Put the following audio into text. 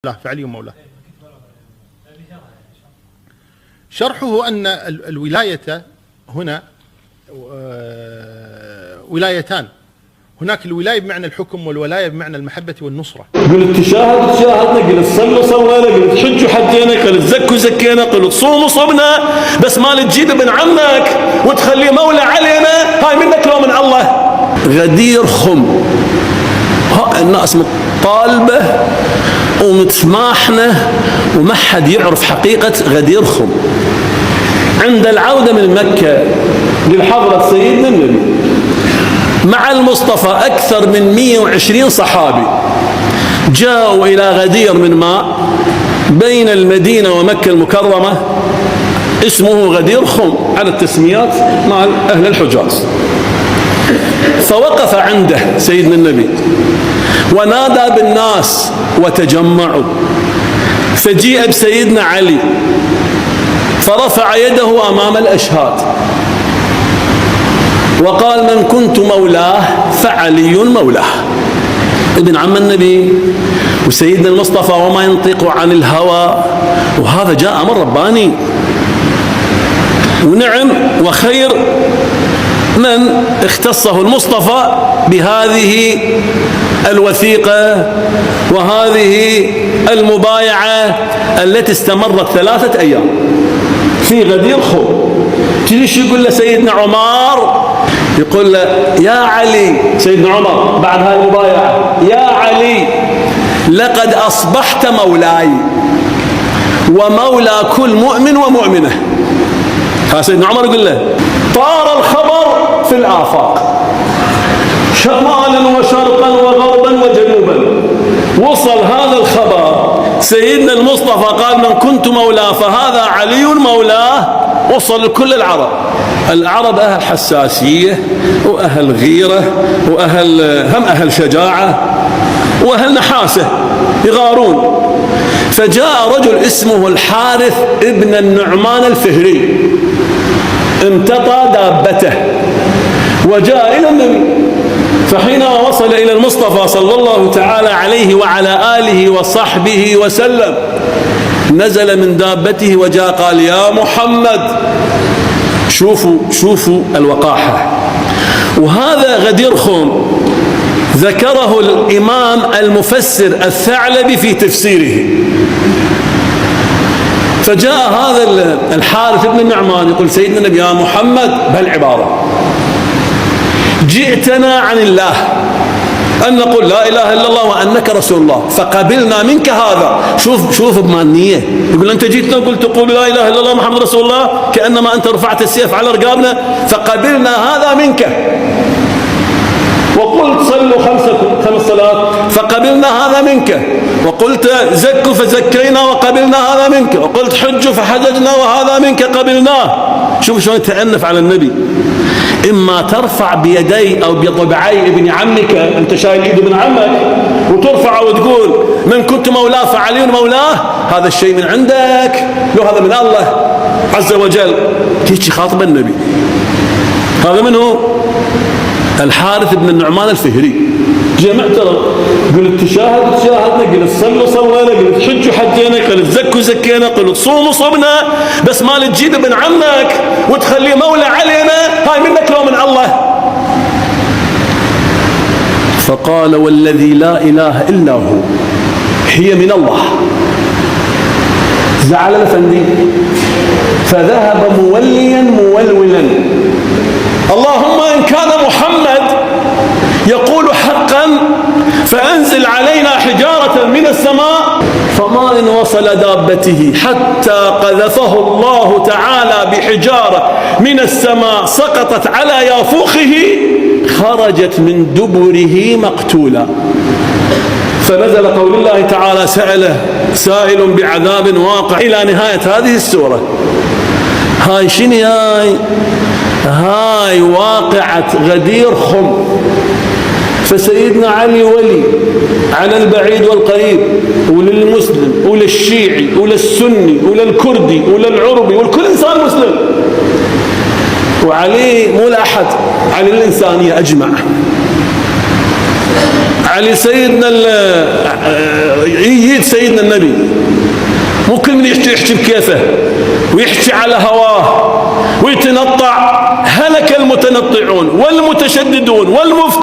لا فعلي مولاه. شرحه أن الولاية هنا ولايتان، هناك الولاية بمعنى الحكم والولاية بمعنى المحبة والنصرة. قلت تشاهدنا، قلت صلينا، قلت حجوا حجينا، قلت زكوا زكينا، قلت صوموا صمنا، بس ما تجيب ابن عمك وتخليه مولى علينا، هاي منك لو من الله. غدير خم، الناس مطالبة ومتسماحنا وما حد يعرف حقيقة غدير خم. عند العودة من مكة للحضرة سيدنا النبي مع المصطفى أكثر من 120 صحابي جاءوا إلى غدير من ماء بين المدينة ومكة المكرمة، اسمه غدير خم على التسميات مع أهل الحجاز. فوقف عنده سيدنا النبي ونادى بالناس وتجمعوا، فجيء بسيدنا علي فرفع يده أمام الأشهاد وقال: من كنت مولاه فعلي مولاه. ابن عم النبي وسيدنا المصطفى وما ينطق عن الهوى، وهذا جاء أمر رباني. ونعم وخير من اختصه المصطفى بهذه الوثيقة وهذه المبايعة التي استمرت 3 أيام في غدير خم. تجيش يقول له سيدنا عمر، يقول له: يا علي، سيدنا عمر بعد هذه المبايعة: يا علي، لقد أصبحت مولاي ومولى كل مؤمن ومؤمنة. ها سيدنا عمر يقول له: طار الخبر في الآفاق شمالا وشرقا وغربا وجنوبا، وصل هذا الخبر سيدنا المصطفى قال: من كنت مولاه فهذا علي مولاه. وصل لكل العرب أهل حساسية وأهل غيرة أهل شجاعة وأهل نحاسة يغارون. فجاء رجل اسمه الحارث ابن النعمان الفهري، امتطى دابته وجاء إلى النبي. فحينما وصل إلى المصطفى صلى الله تعالى عليه وعلى آله وصحبه وسلم، نزل من دابته وجاء قال: يا محمد. شوفوا الوقاحة. وهذا غدير خم ذكره الإمام المفسر الثعلبي في تفسيره. فجاء هذا الحارث بن النعمان يقول: سيدنا النبي يا محمد، بهالعبارة: جئتنا عن الله أن نقول لا إله إلا الله وأنك رسول الله، فقبلنا منك هذا. شوف بمانية، يقول: أنت جئتنا وقلت تقول لا إله إلا الله محمد رسول الله، كأنما أنت رفعت السيف على رقابنا، فقبلنا هذا منك. وقلت صلوا 5 صلوات فقبلنا هذا منك، وقلت زكوا فزكينا وقبلنا هذا منك، وقلت حجوا فحججنا وهذا منك قبلناه. شوف شلون يتأنف على النبي. إما ترفع بيدي أو بضبعي ابن عمك، أنت شايل إيد ابن عمك وترفع وتقول: من كنت مولاه فعلي مولاه، هذا الشيء من عندك، لو هذا من الله عز وجل. تيجي خاطب النبي. هذا من هو؟ الحارث بن النعمان الفهري. جمع ترى، قلت تشاهدنا، قلت صلينا، قلت حجوا حجينا، قلت زكوا زكينا، قلت صوموا صمنا، بس ما تجيب ابن عمك وتخليه مولى علينا، هاي منك لو من الله. فقال: والذي لا إله إلا هو، هي من الله. زعل الأفندي فذهب موليا مولولا: اللهم إن كان محمد يقول حقا فأنزل علينا حجارة من السماء. فما إن وصل دابته حتى قذفه الله تعالى بحجارة من السماء سقطت على يافوخه، خرجت من دبره مقتولا. فنزل قول الله تعالى: سأله سائل بعذاب واقع، إلى نهاية هذه السورة. هاي شنو هاي واقعة غدير خم. فسيدنا علي ولي على البعيد والقريب، وللمسلم وللشيعي وللسني وللكردي وللعربي ولكل إنسان مسلم. وعلي مو لأحد، علي الإنسانية أجمع. علي سيدنا يجيد سيدنا النبي، مو كل من يحكي بكيفه ويحكي على هواه ويتنطع. هلك المتنطعون والمتشددون